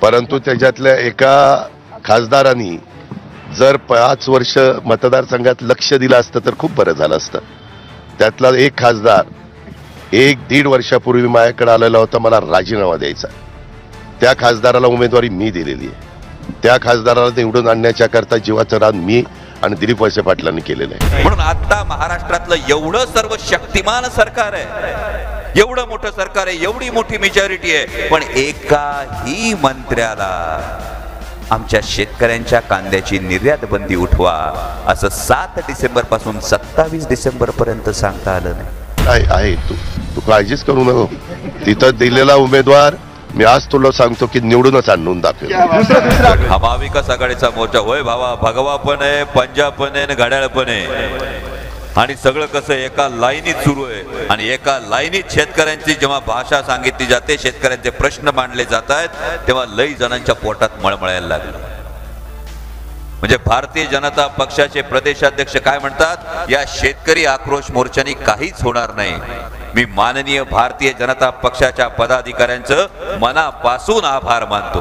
परंतु त्याच्यातल्या एका खासदारांनी जर 5 वर्ष मतदारसंघात लक्ष दिलं असतं तर खूप बरं झालं असतं. त्यातला एक खासदार 1-1.5 वर्षापूर्वी माझ्याकडे आलेला होता मला राजीनामा द्यायचा. त्या खासदाराला उमेदवारी मी दिलेली आहे. त्या खासदाराला निवडून आणण्याच्या करता जीवाचं रान मी आणि दिलीप वळसे पाटलांनी केलेलं आहे. म्हणून आता महाराष्ट्रातलं एवढं सर्व शक्तिमान सरकार आहे, एवढं मोठं सरकार आहे, एवढी मोठी मेजॉरिटी आहे, पण एकाही मंत्र्याला आमच्या शेतकऱ्यांच्या कांद्याची निर्यात बंदी उठवा असं 7 डिसेंबर पासून 27 डिसेंबर पर्यंत सांगता आलं नाही. आहे तू काळजीच करू नको. तिथं दिलेला उमेदवार मी आज तुला सांगतो की निवडूनच आणून दाखवेल. हा महाविकास आघाडीचा मोर्चा होय भावा, भगवा पण आहे, पंजाब पण आहे, घड्याळ पण आहे, आणि सगळं कसं एका लाईनीत सुरू आहे. आणि एका लाईनीत शेतकऱ्यांची जेव्हा भाषा सांगितली जाते, शेतकऱ्यांचे प्रश्न मांडले जात आहेत, तेव्हा लई जणांच्या पोटात मळमळायला लागलं. म्हणजे भारतीय जनता पक्षाचे प्रदेशाध्यक्ष काय म्हणतात, या शेतकरी आक्रोश मोर्चानी काहीच होणार नाही. मी माननीय भारतीय जनता पक्षाच्या पदाधिकाऱ्यांचं मनापासून आभार मानतो.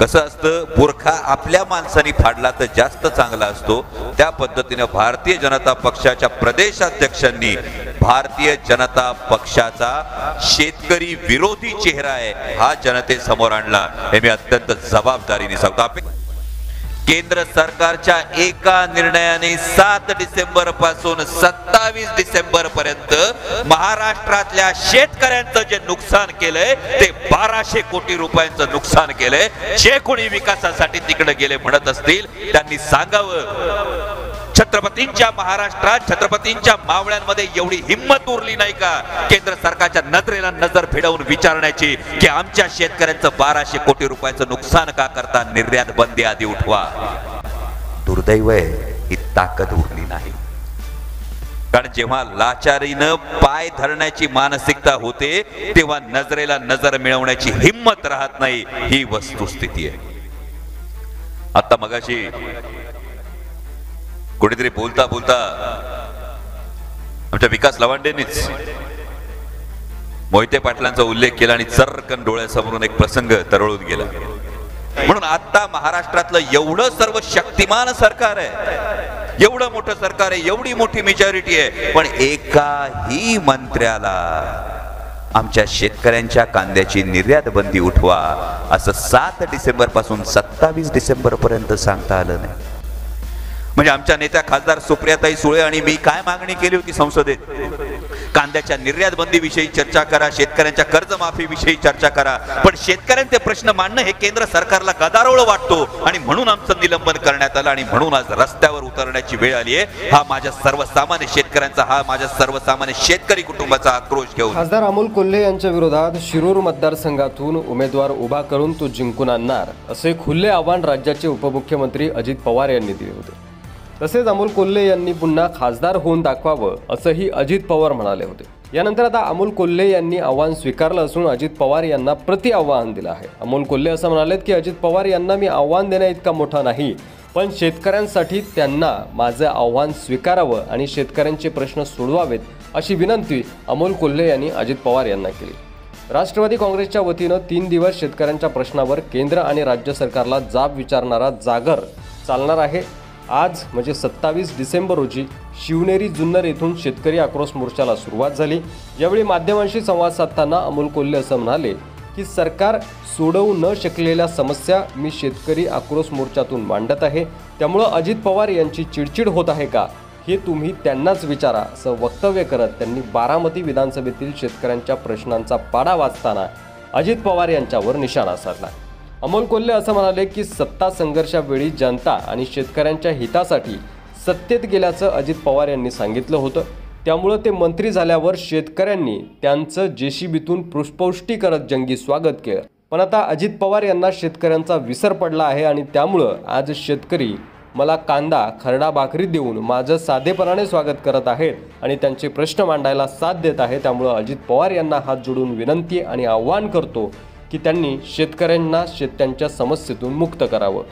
कसं असतं, बुरखा आपल्या माणसानी फाडला तर जास्त चांगला असतो. त्या पद्धतीने भारतीय जनता पक्षाच्या प्रदेशाध्यक्षांनी भारतीय जनता पक्षाचा शेतकरी विरोधी चेहरा आहे हा जनतेसमोर आणला. हे मी अत्यंत जबाबदारीने सांगतो. केंद्र सरकारच्या एका निर्णयाने 7 डिसेंबर पासून 27 डिसेंबर पर्यंत महाराष्ट्रातल्या शेतकऱ्यांचं जे नुकसान केलंय ते 1200 कोटी रुपयांचं नुकसान केलंय. जे कोणी विकासासाठी तिकडे गेले म्हणत असतील त्यांनी सांगावं, छत्रपतींच्या महाराष्ट्रात छत्रपतींच्या मावळ्यांमध्ये एवढी हिंमत उरली नाही का केंद्र सरकारच्या नजरेला नजर भिडवून विचारण्याची की आमच्या शेतकऱ्यांचं 1200 कोटी रुपयाचं नुकसान का करता, निर्यात बंदी आधी उठवा. दुर्दैव आहे, ही ताकद उरली नाही. कारण जेव्हा लाचारीनं पाय धरण्याची मानसिकता होते तेव्हा नजरेला नजर मिळवण्याची हिंमत राहत नाही. ही वस्तुस्थिती आहे. आता मगाशी कोणीतरी बोलता बोलता आमच्या विकास लवांडेंनीच मोहिते पाटलांचा उल्लेख केला आणि चरकन डोळ्यासमोरून एक प्रसंग तरळून गेला. म्हणून आता महाराष्ट्रातलं एवढं सर्व शक्तिमान सरकार आहे, एवढं मोठं सरकार आहे, एवढी मोठी मेजॉरिटी आहे, पण एकाही मंत्र्याला आमच्या शेतकऱ्यांच्या कांद्याची निर्यात बंदी उठवा असं 7 डिसेंबर पासून 27 डिसेंबर पर्यंत सांगता आलं नाही. म्हणजे आमच्या नेत्या खासदार सुप्रियाताई सुळे आणि मी काय मागणी केली होती संसदेत, कांद्याच्या निर्यात बंदी विषयी चर्चा करा, शेतकऱ्यांच्या कर्जमाफी विषयी चर्चा करा, पण शेतकऱ्यांचे प्रश्न मांडणं हे केंद्र सरकारला गदारोळ वाटतो आणि म्हणून आमचं निलंबन करण्यात आलं आणि म्हणून आज रस्त्यावर उतरण्याची वेळ आली आहे. हा माझ्या सर्वसामान्य शेतकऱ्यांचा, हा माझ्या सर्वसामान्य शेतकरी कुटुंबाचा आक्रोश घेऊन खासदार अमोल कोल्हे यांच्या विरोधात शिरूर मतदारसंघातून उमेदवार उभा करून तो जिंकून आणणार असे खुले आव्हान राज्याचे उपमुख्यमंत्री अजित पवार यांनी दिले होते. तसेच अमोल कोल्हे यांनी पुन्हा खासदार होऊन दाखवावं असंही अजित पवार म्हणाले होते. यानंतर आता अमोल कोल्हे यांनी आव्हान स्वीकारलं असून अजित पवार यांना प्रति आव्हान दिलं आहे. अमोल कोल्हे असं म्हणालेत की अजित पवार यांना मी आव्हान देण्या इतका मोठा नाही, पण शेतकऱ्यांसाठी त्यांना माझं आव्हान स्वीकारावं आणि शेतकऱ्यांचे प्रश्न सोडवावेत अशी विनंती अमोल कोल्हे यांनी अजित पवार यांना केली. राष्ट्रवादी काँग्रेसच्या वतीनं 3 दिवस शेतकऱ्यांच्या प्रश्नावर केंद्र आणि राज्य सरकारला जाब विचारणारा जागर चालणार आहे. आज म्हणजे 27 डिसेंबर रोजी शिवनेरी जुन्नर येथून शेतकरी आक्रोश मोर्चाला सुरुवात झाली. यावेळी माध्यमांशी संवाद साधताना अमोल कोल्हे असं म्हणाले की सरकार सोडवू न शकलेल्या समस्या मी शेतकरी आक्रोश मोर्चातून मांडत आहे, त्यामुळं अजित पवार यांची चिडचिड होत आहे का हे तुम्ही त्यांनाच विचारा असं वक्तव्य करत त्यांनी बारामती विधानसभेतील शेतकऱ्यांच्या प्रश्नांचा पाडा वाचताना अजित पवार यांच्यावर निशाणा साधला. अमोल कोल्हे असं म्हणाले की सत्ता संघर्षावेळी जनता आणि शेतकऱ्यांच्या हितासाठी सत्तेत गेल्याचं अजित पवार यांनी सांगितलं होतं. त्यामुळं ते मंत्री झाल्यावर शेतकऱ्यांनी त्यांचं जेसीबीतून पुष्पवृष्टी करत जंगी स्वागत केलं. पण आता अजित पवार यांना शेतकऱ्यांचा विसर पडला आहे आणि त्यामुळं आज शेतकरी मला कांदा खरडा भाकरी देऊन माझं साधेपणाने स्वागत करत आहेत आणि त्यांचे प्रश्न मांडायला साथ देत आहे. त्यामुळं अजित पवार यांना हात जोडून विनंती आणि आव्हान करतो की त्यांनी शेतकऱ्यांना त्यांच्या समस्येतून मुक्त करावं.